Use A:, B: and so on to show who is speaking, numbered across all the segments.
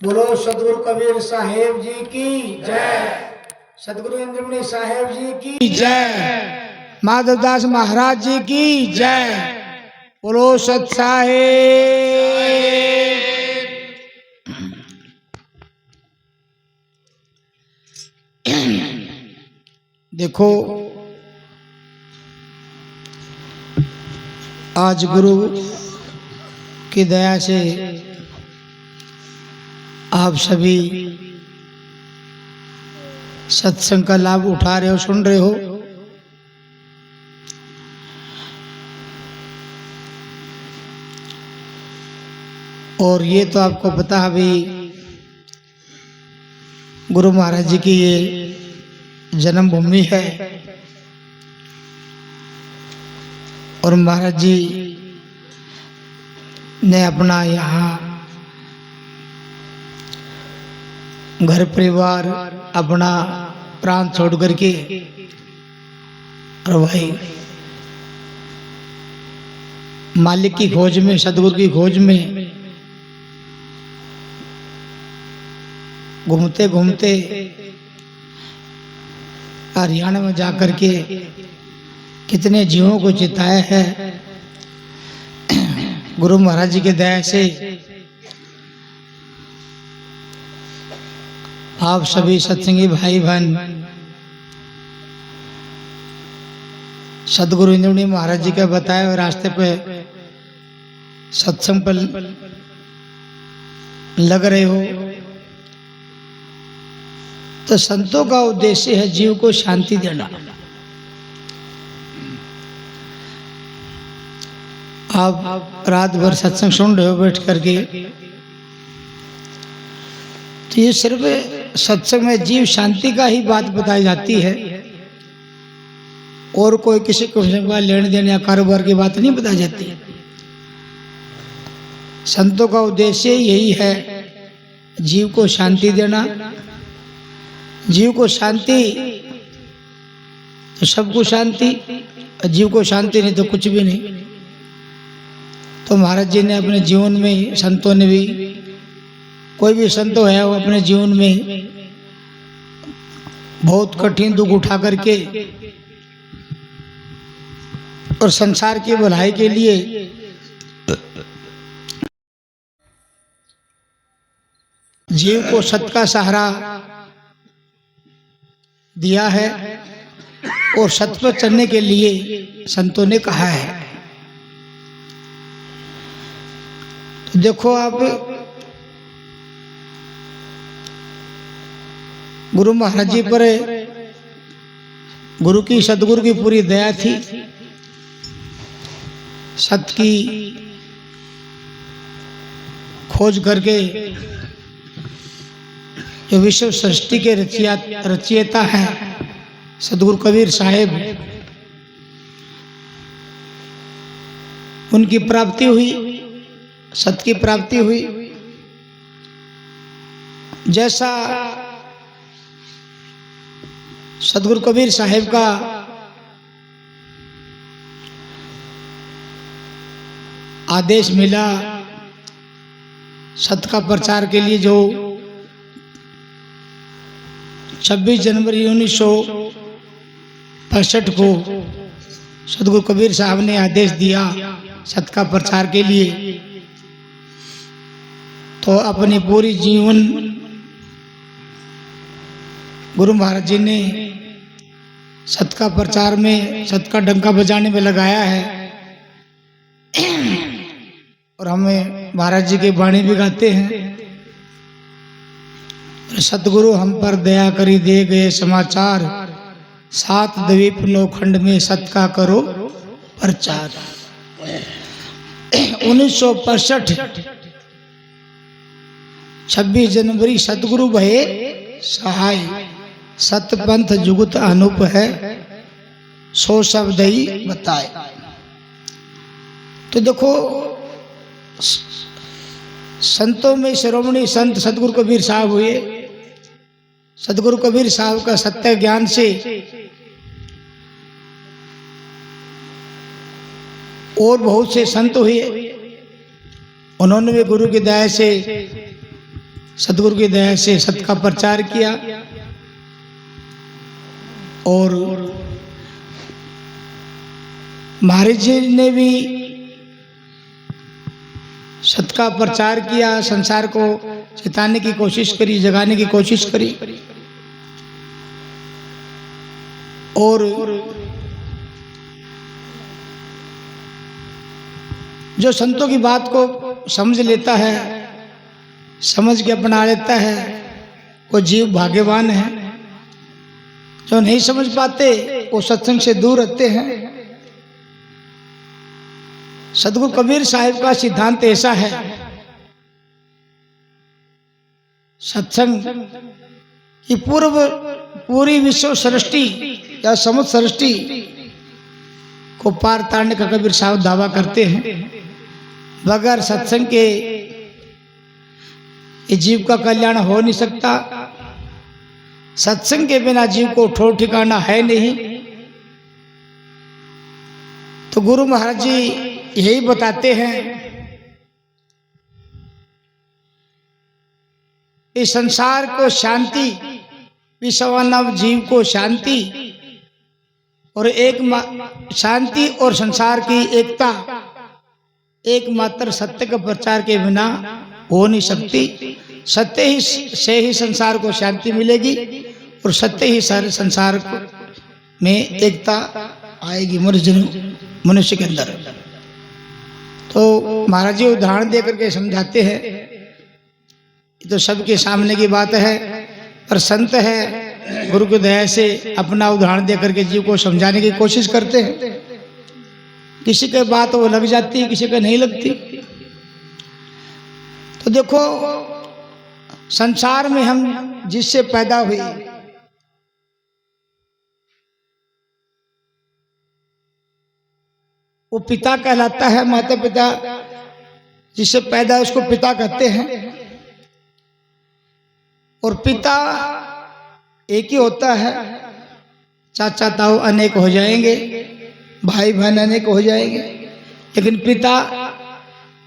A: बोलो सदगुरु कबीर साहेब जी की जय। सदगुरु इंद्रमणि साहेब जी की जय। माधवदास महाराज जी की जय। बोलो सत साहेब। देखो आज गुरु की दया से आप सभी सत्संग का लाभ उठा रहे हो, सुन रहे हो। और ये तो आपको पता है भाई, गुरु महाराज जी की ये जन्मभूमि है और महाराज जी ने अपना यहाँ घर परिवार अपना प्राण छोड़ करके और भाई मालिक की खोज में, सदगुरु की खोज में घूमते घूमते हरियाणा में जाकर के कितने जीवों को चिताया है। गुरु महाराज जी के दया से आप सभी सत्संगी भाई बहन सदगुरु इंद्रमणि महाराज जी के बताए हुए रास्ते पे सत्संग पर लग रहे हो। तो संतों का उद्देश्य है जीव को शांति देना। आप रात भर सत्संग सुन रहे हो बैठ करके, तो ये सिर्फ सत्संग में जीव शांति का ही बात बताई जाती है और कोई किसी को लेने देने या कारोबार की बात नहीं बताई जाती। संतों का उद्देश्य यही है, जीव को शांति देना। जीव को शांति तो सबको शांति, जीव को शांति नहीं तो कुछ भी नहीं। तो महाराज जी ने अपने जीवन में, संतों ने भी, कोई भी संत है वो अपने जीवन में बहुत कठिन दुख उठा करके और संसार की भलाई के लिए जीव को सत्य का सहारा दिया है और सत्य पर चलने के लिए संतों ने कहा है। तो देखो आप, गुरु महाराज जी पर गुरु की, सदगुरु की पूरी दया थी। सत्य की खोज करके जो विश्व सृष्टि के रचयिता है सदगुरु कबीर साहेब, उनकी प्राप्ति हुई, सत्य की प्राप्ति हुई। जैसा सदगुरु कबीर साहेब का आदेश मिला सत्य का प्रचार के लिए, जो 26 जनवरी 1965 को सदगुरु कबीर साहब ने आदेश दिया सत्य का प्रचार के लिए, तो अपनी पूरी जीवन गुरु महाराज जी ने सत्य का प्रचार में, सत्य का डंका बजाने में लगाया है। और हमें महाराज जी की वाणी भी गाते हैं, सतगुरु हम पर दया करी दे गए समाचार, 7 द्वीप 9 खंड में सत्य का करो प्रचार। 1965 26 जनवरी सतगुरु भये सहाय, सतपंथ जुगत अनूप है, 100 शब्द ही बताए। तो देखो संतों में शिरोमणि संत सतगुरु कबीर साहब हुए। सतगुरु कबीर साहब का सत्य ज्ञान से और बहुत से संत हुए, उन्होंने भी गुरु की दया से सतगुरु की दया से सत्य का प्रचार किया और महाराज जी ने भी सत्य का प्रचार किया, संसार को चेताने की कोशिश करी, जगाने की कोशिश करी और जो संतों की बात को समझ लेता है, समझ के अपना लेता है, वो जीव भाग्यवान है। जो नहीं समझ पाते वो सत्संग से दूर रहते हैं। सतगुरु कबीर साहिब का सिद्धांत ऐसा है, सत्संग की पूरी विश्व सृष्टि या समुद्र सृष्टि को पार ताड़ने का कबीर साहब दावा करते हैं। बगैर सत्संग के इस जीव का कल्याण हो नहीं सकता। सत्संग के बिना जीव को ठोर ठिकाना है नहीं। तो गुरु महाराज जी यही बताते हैं, इस संसार को शांति, विश्वानव जीव को शांति और शांति और संसार की एकता एकमात्र सत्य के प्रचार के बिना हो नहीं सकती। सत्य ही से ही संसार को शांति मिलेगी और सत्य ही सारे संसार में एकता आएगी मनुष्य के अंदर। तो महाराज जी उदाहरण देकर के समझाते हैं। तो सबके सामने की बात है, पर संत है गुरु की दया से अपना उदाहरण देकर के जीव को समझाने की कोशिश करते हैं। किसी के बात वो लग जाती है, किसी के नहीं लगती। तो देखो, संसार में हम जिससे पैदा हुए, वो पिता कहलाता है। माता पिता जिससे पैदा है उसको पिता कहते हैं। और पिता एक ही होता है, चाचा ताऊ अनेक हो जाएंगे, भाई बहन अनेक हो जाएंगे, लेकिन पिता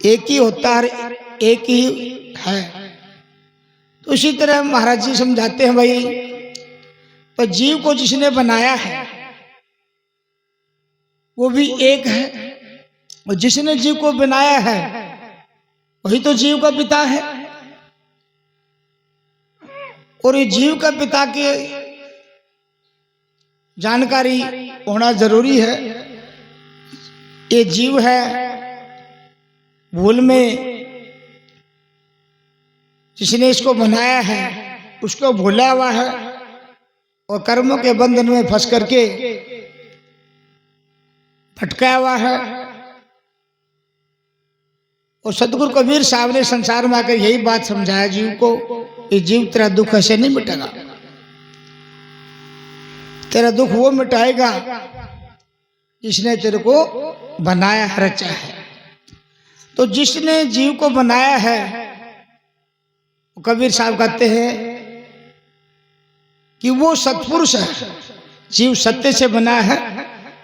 A: एक ही होता है, एक ही है। तो इसी तरह महाराज जी समझाते हैं, भाई पर जीव को जिसने बनाया है वो भी एक है, और जिसने जीव को बनाया है वही तो जीव का पिता है। और ये जीव का पिता की जानकारी होना जरूरी है। ये जीव है, भूल में जिसने इसको बनाया है उसको भूला हुआ है और कर्मों के बंधन में फंस करके भटकाया हुआ है। और सतगुरु कबीर साहब ने संसार में आकर यही बात समझाया जीव को, कि जीव तेरा दुख ऐसे नहीं मिटेगा, तेरा दुख वो मिटाएगा जिसने तेरे को बनाया है, रचा है। तो जिसने जीव को बनाया है, कबीर साहब कहते हैं कि वो सत्पुरुष है। जीव सत्य से बना है,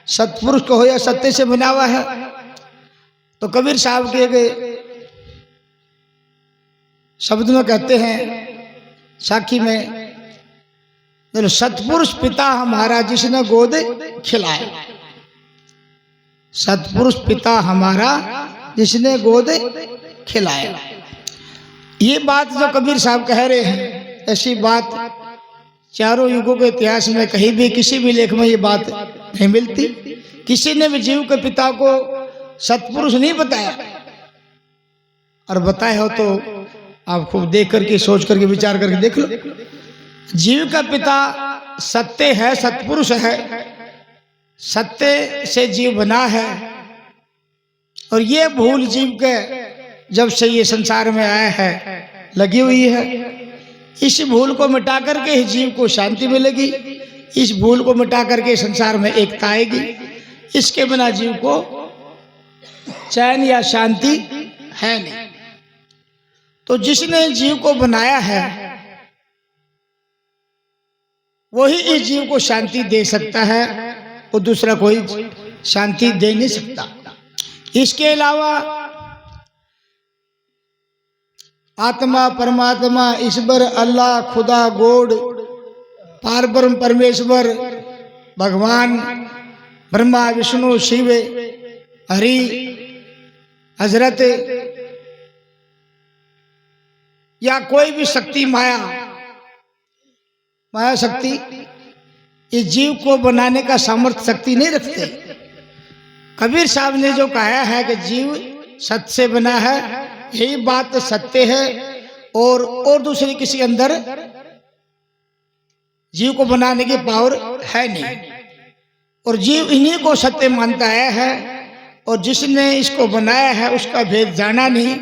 A: सत्पुरुष को हो या सत्य से बना हुआ है। तो कबीर साहब के शब्द में कहते हैं साखी में, सत्पुरुष पिता हमारा जिसने गोद खिलाया। सत्पुरुष पिता हमारा जिसने गोद खिलाया। ये बात जो कबीर साहब कह रहे हैं, ऐसी बात चारों युगों के इतिहास में कहीं भी किसी भी लेख में ये बात नहीं मिलती। किसी ने भी जीव के पिता को सत्पुरुष नहीं बताया, और बताया हो तो आप खूब देख करके, सोच करके, विचार करके देख लो। जीव का पिता सत्य है, सत्पुरुष है, सत्य से जीव बना है। और ये भूल जीव के जब से ये संसार में आया है लगी हुई है। इस भूल को मिटा करके ही जीव को शांति मिलेगी। इस भूल को मिटा करके संसार में एकता आएगी। इसके बिना जीव को चैन या शांति है नहीं। तो जिसने जीव को बनाया है वही इस जीव को शांति दे सकता है, और दूसरा कोई शांति दे नहीं सकता। इसके अलावा आत्मा परमात्मा ईश्वर अल्लाह खुदा गॉड पार ब्रह्म परमेश्वर भगवान ब्रह्मा विष्णु शिव हरि हजरत या कोई भी शक्ति माया शक्ति इस जीव को बनाने का सामर्थ्य शक्ति नहीं रखते। कबीर साहब ने जो कहा है कि जीव सत्य से बना है, यही बात सत्य है और दूसरे किसी अंदर जीव को बनाने की पावर है नहीं। और जीव इन्हीं को सत्य मानता है और जिसने इसको बनाया है उसका भेद जाना नहीं।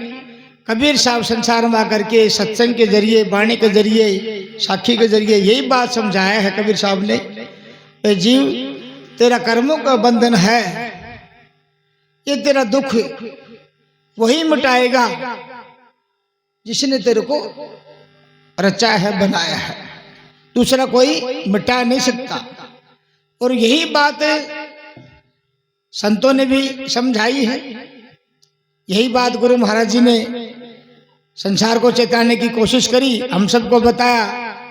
A: कबीर साहब संसार में आकर के सत्संग के जरिए, वाणी के जरिए, साखी के जरिए यही बात समझाया है कबीर साहब ने, जीव तेरा कर्मों का बंधन है, ये तेरा दुख वही मिटाएगा जिसने तेरे को रचा है, बनाया है, दूसरा कोई मिटा नहीं सकता। और यही बात संतों ने भी समझाई है, यही बात गुरु महाराज जी ने संसार को चेताने की कोशिश करी, हम सबको बताया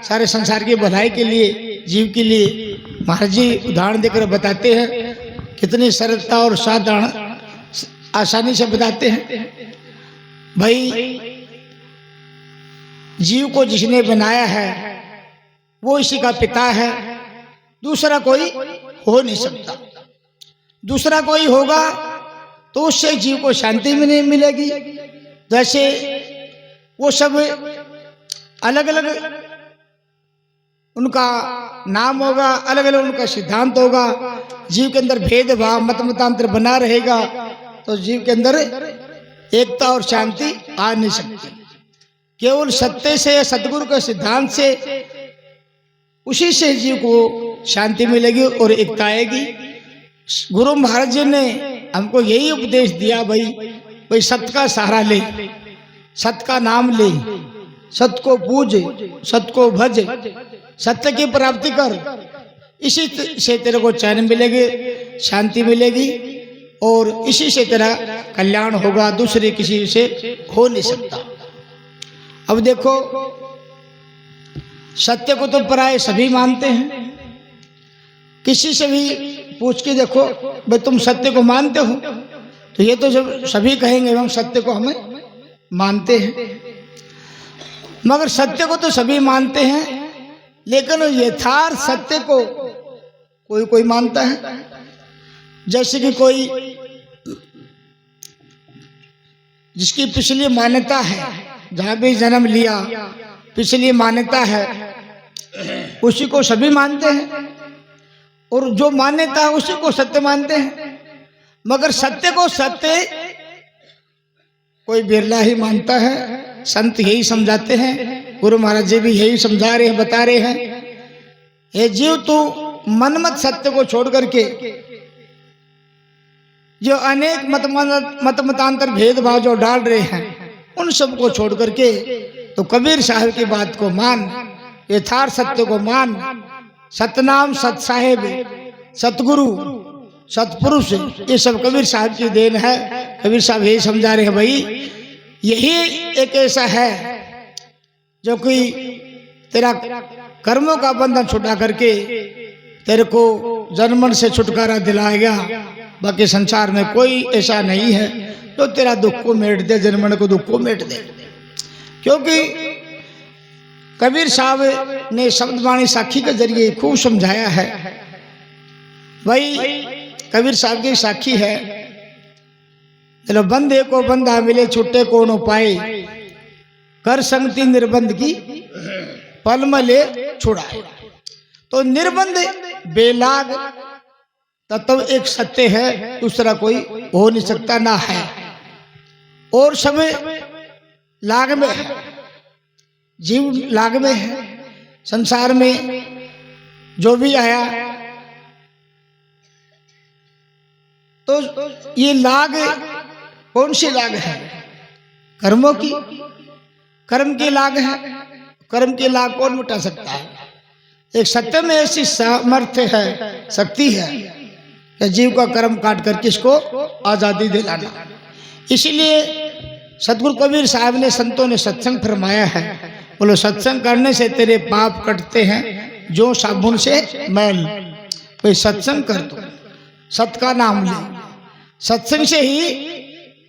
A: सारे संसार की भलाई के लिए, जीव के लिए। महाराज जी उदाहरण देकर बताते हैं, कितनी सरलता और साधारण आसानी से बताते हैं। भाई जीव को जिसने बनाया है वो इसी का पिता है, दूसरा कोई हो नहीं सकता। दूसरा कोई होगा तो उससे जीव को शांति भी नहीं मिलेगी। जैसे वो सब अलग अलग उनका नाम होगा, अलग अलग उनका सिद्धांत होगा, जीव के अंदर भेदभाव मत मतांतर बना रहेगा तो जीव के अंदर एकता और शांति आ नहीं सकती। केवल सत्य से, सतगुरु के सिद्धांत से, उसी से जीव को शांति मिलेगी और एकता आएगी। गुरु महाराज जी ने हमको यही उपदेश दिया, भाई सत्य का सहारा ले, सत्य का नाम ले, सत्य को पूज, सत्य को भज, सत्य की प्राप्ति कर, इसी से तेरे को चैन मिलेगी, शांति मिलेगी और इसी से तेरा कल्याण होगा, दूसरे किसी से हो नहीं सकता। अब देखो सत्य को तो प्राय सभी मानते हैं, किसी से भी पूछ के देखो भाई तुम सत्य को मानते हो, तो ये तो सभी कहेंगे हम सत्य को हमें मानते हैं। मगर सत्य को तो सभी मानते हैं, लेकिन यथार्थ सत्य को कोई कोई मानता है। जैसे कि कोई जिसकी पिछली मान्यता है, जहां भी जन्म लिया पिछली मान्यता है, उसी को सभी मानते हैं और जो मान्यता है उसी को सत्य मानते हैं। मगर सत्य को सत्य कोई बिरला ही मानता है। संत यही समझाते हैं, गुरु महाराज जी भी यही समझा रहे हैं, बता रहे हैं, हे जीव तू मनमत सत्य को छोड़ करके जो अनेक मत मतांतर भेदभाव जो डाल रहे हैं उन सब को छोड़ करके तो कबीर साहब की बात को मान, यथार्थ सत्य को मान। सतनाम, सत साहेब, सतगुरु, सतपुरुष, ये सब कबीर साहब की देन है। कबीर साहब यही समझा रहे हैं, भाई यही एक ऐसा है जो कि तेरा कर्मों का बंधन छुटा करके तेरे को जन्मन से छुटकारा दिलाएगा। बाकी संसार में कोई ऐसा नहीं है जो तेरा दुख को मेट दे, जन्मन को दुख को मेट दे। क्योंकि कबीर साहब ने शब्दवाणी साखी के जरिए खूब समझाया है। भाई कबीर साहब की साखी है, चलो बंदे को बंदा मिले छुट्टे को न पाए, कर संगति निर्बंध की पल मले छुड़ाए। तो निर्बंध बेलाग तत्व एक सत्य है, दूसरा कोई हो नहीं सकता, ना है। और सब लाग में है, जीव लाग में है। संसार में जो भी आया तो ये लाग कौन सी लाग है? कर्मों की, कर्म की लाग है। कर्म की लाग कौन मिटा सकता है? एक सत्य में ऐसी सामर्थ्य है, शक्ति है कि जीव का कर्म काट कर किसको आजादी दिलाना। इसलिए सतगुरु कबीर साहब ने, संतों ने सत्संग फरमाया है, बोलो सत्संग करने से तेरे पाप कटते हैं जो साबुन से मैल। कोई सत्संग कर दो, सत का नाम ले, सत्संग से ही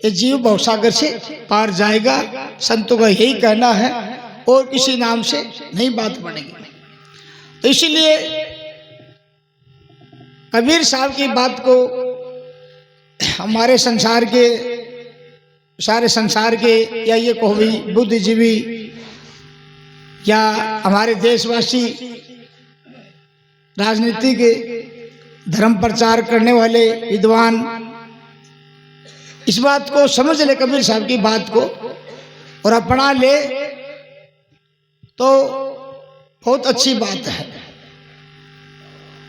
A: ये जीव भवसागर से पार जाएगा। संतों का यही कहना है, और किसी नाम से नहीं बात बनेगी। तो इसीलिए कबीर साहब की बात को हमारे संसार के, सारे संसार के, या ये कहो भी बुद्धिजीवी या हमारे देशवासी, राजनीति के, धर्म प्रचार करने वाले विद्वान इस बात को समझ ले, कबीर साहब की बात को, और अपना ले तो बहुत अच्छी बात है।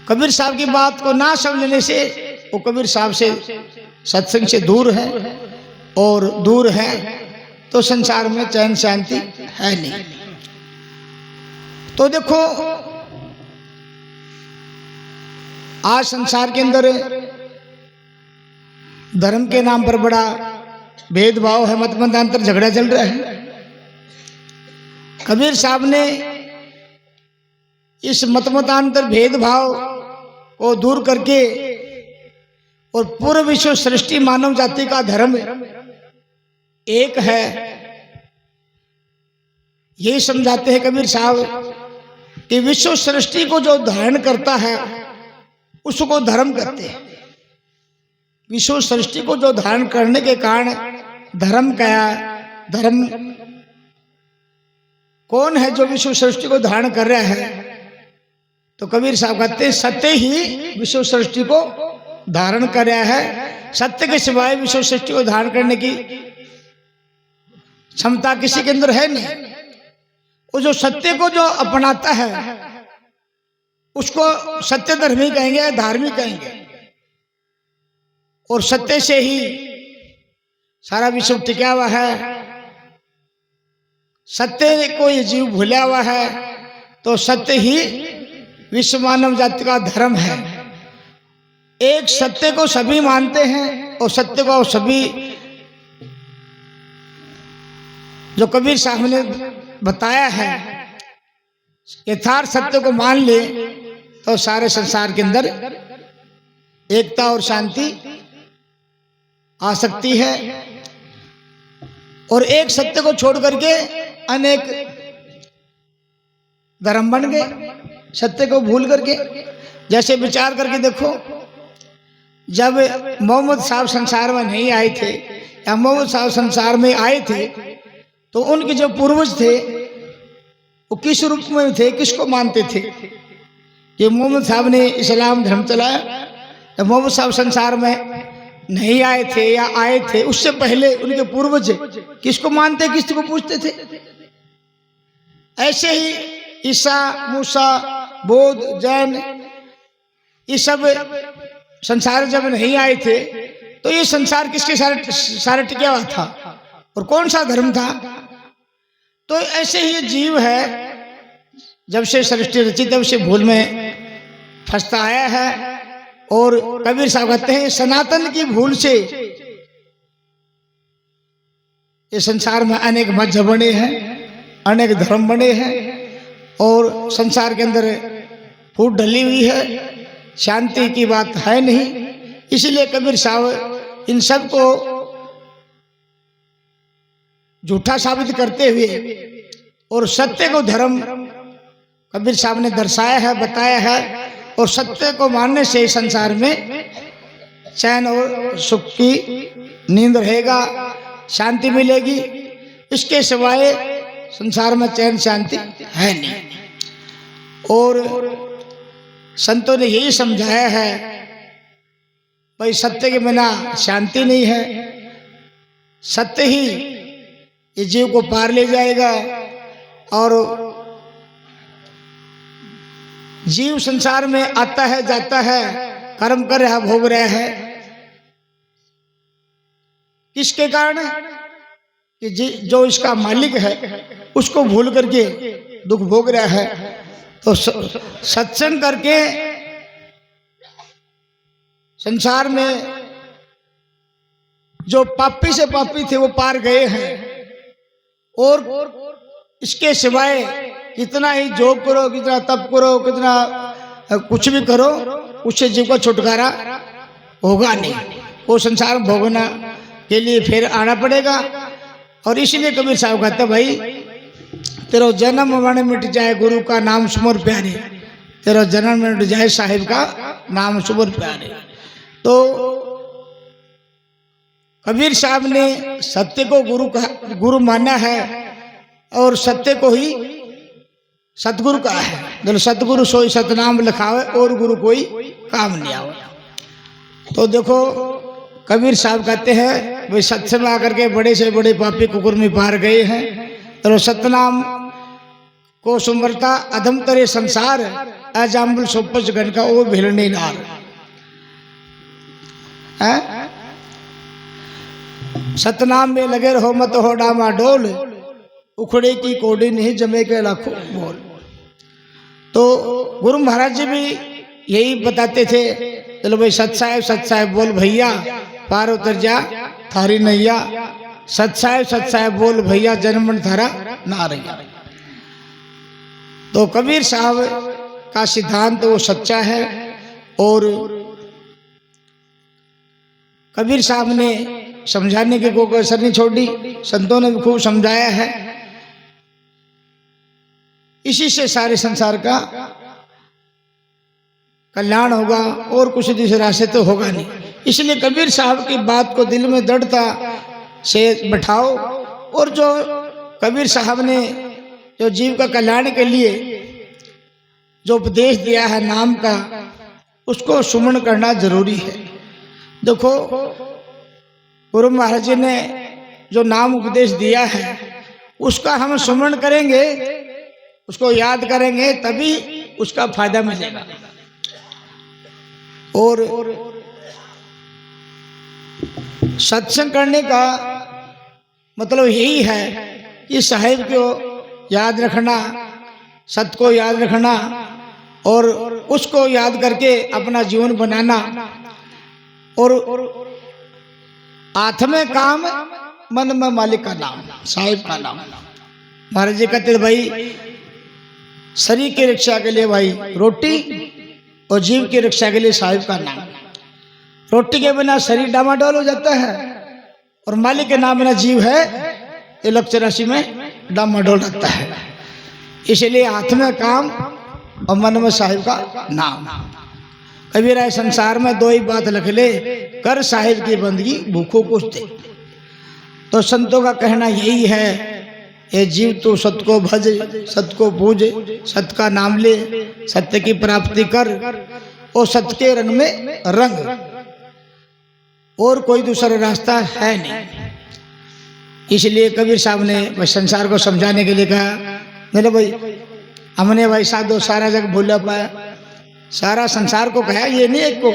A: कबीर साहब की बात को ना समझने से वो कबीर साहब से, सत्संग से दूर है, और दूर है तो संसार में चैन शांति है नहीं। तो देखो आज संसार के अंदर धर्म के नाम पर बड़ा भेदभाव है, मत मतांतर झगड़ा चल रहा है। कबीर साहब ने इस मत मतांतर भेदभाव को दूर करके, और पूर्ण विश्व सृष्टि मानव जाति का धर्म एक है, यही समझाते हैं कबीर साहब कि विश्व सृष्टि को जो धारण करता है उसको धर्म कहते हैं। विश्व सृष्टि को जो धारण करने के कारण धर्म क्या, धर्म कौन है जो विश्व सृष्टि को धारण कर रहा है? तो कबीर साहब कहते हैं सत्य ही विश्व सृष्टि को धारण कर रहा है। सत्य के सिवाय विश्व सृष्टि को धारण करने की क्षमता किसी के अंदर है नहीं। वो जो सत्य को जो अपनाता है उसको सत्य धर्मी कहेंगे, धार्मिक कहेंगे, और सत्य से ही सारा विश्व टिका हुआ है। सत्य को ये जीव भूला हुआ है, तो सत्य ही विश्व मानव जाति का धर्म है। एक सत्य को सभी मानते हैं, और सत्य को सभी, जो कबीर साहब ने बताया है, यथार्थ सत्य को मान ले तो सारे संसार के अंदर एकता और शांति आ सकती है। और एक सत्य को छोड़ करके अनेक धर्म बन गए, सत्य को भूल करके। जैसे विचार करके देखो, जब मोहम्मद साहब संसार में नहीं आए थे, या मोहम्मद साहब संसार में आए थे, तो उनके जो पूर्वज थे वो किस रूप में थे, किसको मानते थे? ये मोहम्मद साहब ने इस्लाम धर्म चलाया। तो मोहम्मद साहब संसार में नहीं आए थे या आए थे, उससे पहले उनके पूर्वज किसको मानते, किसको पूछते थे? ऐसे ही ईसा, मूसा, बौद्ध, जैन, ये सब संसार जब नहीं आए थे तो ये संसार किसके सारे टिका हुआ था, और कौन सा धर्म था? तो ऐसे ही ये जीव है, जब से सृष्टि रची तब से भूल में फंसता आया है। और कबीर साहब कहते हैं सनातन की भूल से ये संसार में अनेक मजहब बने हैं, अनेक धर्म बने हैं, और संसार के अंदर फूट ढली हुई है, शांति की बात है नहीं। इसीलिए कबीर साहब इन सब को झूठा साबित करते हुए और सत्य को धर्म कबीर साहब ने दर्शाया है, बताया है। और सत्य को मानने से संसार में चैन और सुख की नींद रहेगा, शांति मिलेगी। इसके सिवाय संसार में चैन शांति है नहीं। और संतों ने यही समझाया है, भाई सत्य के बिना शांति नहीं है, सत्य ही ये जीव को पार ले जाएगा। और जीव संसार में आता है, जाता है, कर्म कर रहा है, भोग रहा है, किसके कारण? कि जो इसका मालिक है उसको भूल करके दुख भोग रहा है। तो सत्संग करके संसार में जो पापी से पापी थे वो पार गए हैं, और इसके सिवाय कितना ही जोग करो, कितना तप करो, कितना कुछ भी करो, उससे जीव का छुटकारा होगा नहीं। वो संसार में भोगना के लिए फिर आना पड़ेगा। और इसलिए कबीर साहब कहते भाई तेरा जन्म मरण मिट जाए गुरु का नाम सुमर प्यारे, तेरा जन्म मिट जाए साहिब का नाम सुमर प्यारे। तो कबीर साहब ने सत्य को गुरु माना है और सत्य को ही सतगुरु कहा है। जब सतगुरु सोई सतनाम लिखावे और गुरु कोई काम नहीं आवे। तो देखो कबीर साहब कहते हैं वे सत्य में आकर के बड़े से बड़े पापी कुकुर में पार गए हैं। तो सतनाम को सुमरता अधम करे संसार, अजाम्बुल सोपच गण का वो भिलने नार है। सतनाम में लगे रहो मत हो डामा डोल, उखड़े की कोडी नहीं जमे के लाखों बोल। तो गुरु महाराज जी भी यही बताते थे, चलो भाई सत साहेब बोल भैया पार उतर जा थारी नैया, सत साहेब बोल भैया जन्म थारा ना रैया। तो कबीर साहब का सिद्धांत वो सच्चा है। और कबीर साहब ने समझाने की कोई कसर नहीं छोड़ी, संतों ने भी खूब समझाया है। इसी से सारे संसार का कल्याण होगा और कुछ दूसरे रास्ते तो होगा नहीं। इसलिए कबीर साहब की बात को दिल में दृढ़ता से बैठाओ, और जो कबीर साहब ने जो जीव का कल्याण के लिए जो उपदेश दिया है नाम का, उसको सुमरण करना जरूरी है। देखो गुरु महाराज जी ने जो नाम उपदेश दिया है उसका हम सुमरण करेंगे, उसको याद करेंगे, तभी उसका फायदा मिलेगा। और सत्संग करने का मतलब यही है कि साहिब को याद रखना, सत्य को याद रखना और उसको याद करके अपना जीवन बनाना। और हाथ में काम मन में मालिक का नाम, साहिब का नाम। महाराज जी कहते भाई शरीर की रक्षा के लिए भाई रोटी और जीव की रक्षा के लिए साहिब का नाम। रोटी के बिना शरीर डामाडोल हो जाता है और मालिक के नाम बिना जीव है ये लक्ष्य राशि में डामाडोल रहता है। इसलिए हाथ में काम और मन में साहिब का नाम। कबीर आए संसार में दो ही बात लिख ले, कर साहिब की बंदगी भूखों को दे। तो संतों का कहना यही है, ये जीव तो सत्य को भज, सत्य को पूज, सत्य का नाम ले, सत्य की प्राप्ति कर और सत्य के रंग में रंग, और कोई दूसरा रास्ता है नहीं। इसलिए कबीर साहब ने संसार को समझाने के लिए कहा, मेरे भाई हमने भाई साधो सारा जग भूल पाया, सारा संसार को कहा, ये नहीं एक को।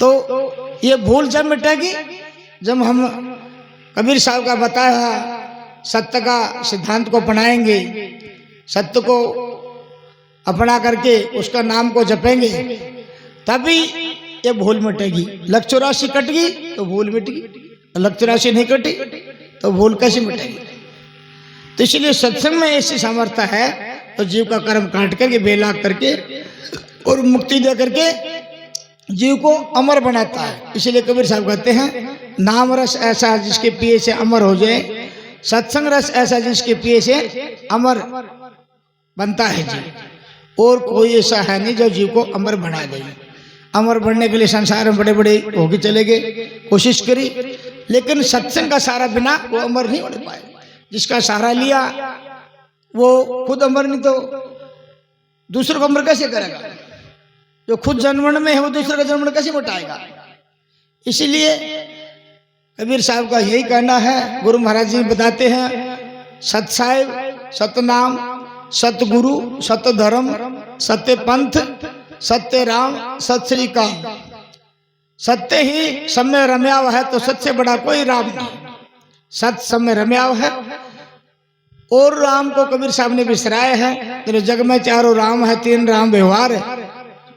A: तो ये भूल जब मिटेगी जब हम कबीर साहब का बताया सत्य का सिद्धांत को अपनाएंगे, सत्य को अपना करके उसका नाम को जपेंगे, तभी ये भूल मिटेगी। लक्ष्य राशि कट गई तो भूल मिट गई, लक्ष्य राशि नहीं कटी तो भूल कैसे मिटेगी। तो इसलिए सत्संग में ऐसी सामर्थ्य है तो जीव का कर्म काट करके बेला करके और मुक्ति दे करके जीव को अमर बनाता है। इसलिए कबीर साहब कहते हैं नाम रस ऐसा जिसके पिए से अमर हो जाए, सत्संग रस ऐसा जिसके पिए से अमर बनता है जीव, और कोई ऐसा है नहीं जो जीव को अमर बना दे। अमर बनने के लिए संसार में बड़े बड़े होके चले गए, कोशिश करी, लेकिन सत्संग का सहारा बिना वो अमर नहीं होने पाए। जिसका सहारा लिया वो खुद अमर नहीं तो दूसरों को अमर कैसे करेगा। जो खुद जन्मन में है वो दूसरे का जन्मन कैसे मिटाएगा। इसीलिए कबीर साहब का यही कहना है, गुरु महाराज जी बताते हैं सत साहिब, सतनाम, सतगुरु, सत्य धर्म, सत्य पंथ, सत्य राम, सत श्री काम। सत्य ही समय रम्या हुआ है तो सत्य से बड़ा कोई राम नहीं। सत्य समय रम्या हुआ है और राम को कबीर साहब ने बिसराया है। तेरे जग में चारों राम है, तीन राम व्यवहार है।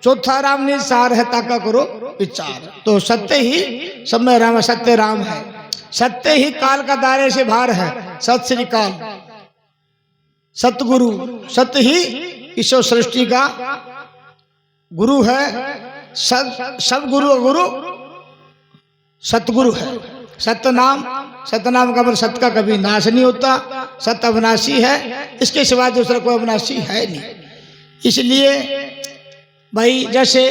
A: चौथा राम नहीं सार है ताका करो विचार। तो सत्य ही सब में राम, सत्य राम है, सत्य ही काल का दायरे से बाहर है। सत श्री काल, सतगुरु, सत्य ही ईश्वर सृष्टि का गुरु है। सब गुरु सतगुरु है। सतनाम, सतनाम का मतलब सत्य का कभी नाश नहीं होता, सत्य अविनाशी है, इसके सिवा दूसरा कोई अविनाशी है नहीं। इसलिए भाई जैसे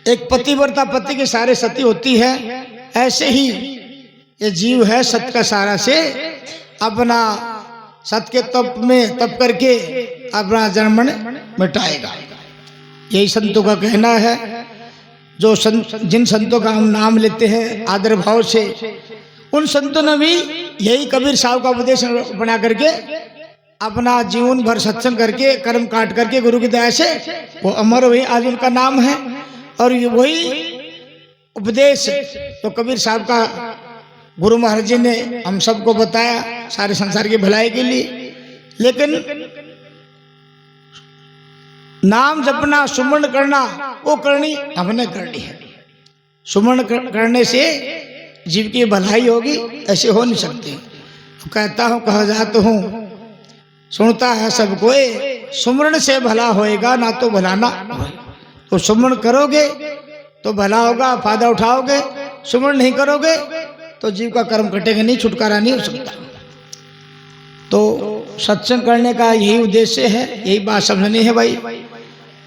A: एक पतिव्रता पति के सारे सती होती है, ऐसे ही ये जीव है सत्य का सारा से अपना सत्य के तप में तप करके अपना जन्म मिटाएगा। यही संतों का कहना है। जो जिन संतों का हम नाम लेते हैं आदर भाव से, उन संतों ने भी यही कबीर साहब का उपदेश बना करके अपना जीवन भर सत्संग करके कर्म काट करके गुरु की दया से वो अमर हुए। आज उनका नाम है और ये वही उपदेश तो कबीर साहब का गुरु महाराज जी ने हम सबको बताया सारे संसार की भलाई के लिए। लेकिन नाम जपना, सुमरण करना, वो करनी हमने करनी है। सुमरण करने से जीव की भलाई होगी, ऐसे हो नहीं सकती। कहता हूँ कहा जाता हूँ, सुनता है सब कोई, सुमरण से भला होएगा ना तो भला ना। तो सुमरण करोगे तो भला होगा, फायदा उठाओगे। सुमरण नहीं करोगे तो जीव का कर्म कटेगा नहीं, छुटकारा नहीं हो सकता। तो सत्संग करने का यही उद्देश्य है, यही बात समझनी है भाई।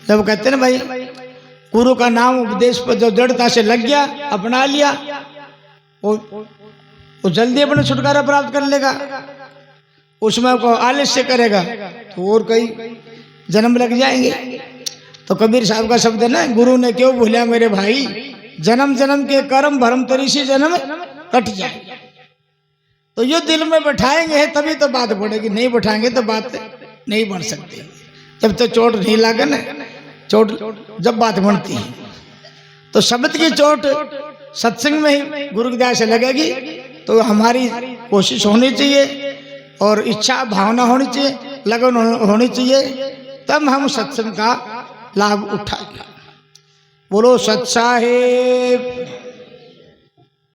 A: जब कहते हैं ना भाई गुरु का नाम उपदेश पर जो दृढ़ता से लग गया, अपना लिया, वो जल्दी अपना छुटकारा प्राप्त कर लेगा। उसमें को आलस्य करेगा तो और कई जन्म लग जाएंगे। तो कबीर साहब का शब्द है ना, गुरु ने क्यों भूला मेरे भाई, जन्म जन्म के कर्म भरम तरी से जन्म कट जाए। तो ये दिल में बैठाएंगे तभी तो बात बढ़ेगी, नहीं बैठाएंगे तो बात नहीं बढ़ सकती। जब तक चोट नहीं लागे ना, चोट जब बात बनती है तो शब्द की चोट सत्संग में ही गुरु की दया से लगेगी। तो हमारी कोशिश होनी चाहिए और इच्छा भावना होनी चाहिए, लगन होनी चाहिए, तब हम सत्संग का लाभ उठाएंगे। बोलो सत साहिब।